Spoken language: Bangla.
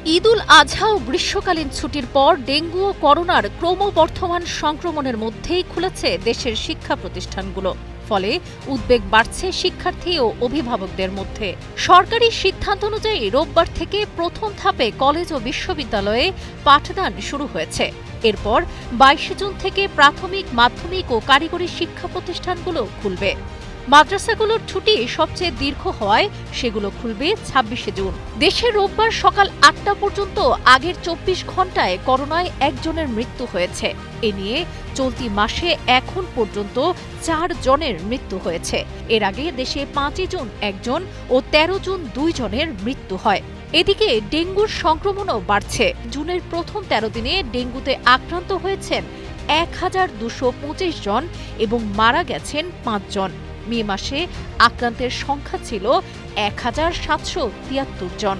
ঈদুল আজহা ও গ্রীষ্মকালীন ছুটির পর ডেঙ্গু ও করোনার ক্রমবর্ধমান সংক্রমণের মধ্যেই খুলেছে দেশের শিক্ষা প্রতিষ্ঠানগুলো। ফলে উদ্বেগ বাড়ছে শিক্ষার্থী ও অভিভাবকদের মধ্যে। সরকারি সিদ্ধান্ত অনুযায়ী রোববার থেকে প্রথম ধাপে কলেজ ও বিশ্ববিদ্যালয়ে পাঠদান শুরু হয়েছে। এরপর 22 জুন থেকে প্রাথমিক, মাধ্যমিক ও কারিগরি শিক্ষা প্রতিষ্ঠানগুলো খুলবে। মাদ্রাসাগুলোর ছুটি সবচেয়ে দীর্ঘ হওয়ায় সেগুলো খুলবে 26 জুন। দেশে রোববার সকাল 8টা পর্যন্ত আগের 24 ঘণ্টায় করোনায় একজনের মৃত্যু হয়েছে। এ নিয়ে চলতি মাসে এখন পর্যন্ত 4 জনের মৃত্যু হয়েছে। এর আগে দেশে 5 জুন একজন ও 13 জুন 2 জনের মৃত্যু হয়। এদিকে ডেঙ্গুর সংক্রমণও বাড়ছে। জুনের প্রথম 13 দিনে ডেঙ্গুতে আক্রান্ত হয়েছেন 1225 জন এবং মারা গেছেন 5 জন। মে মাসে আক্রান্তের সংখ্যা ছিল 1773 জন।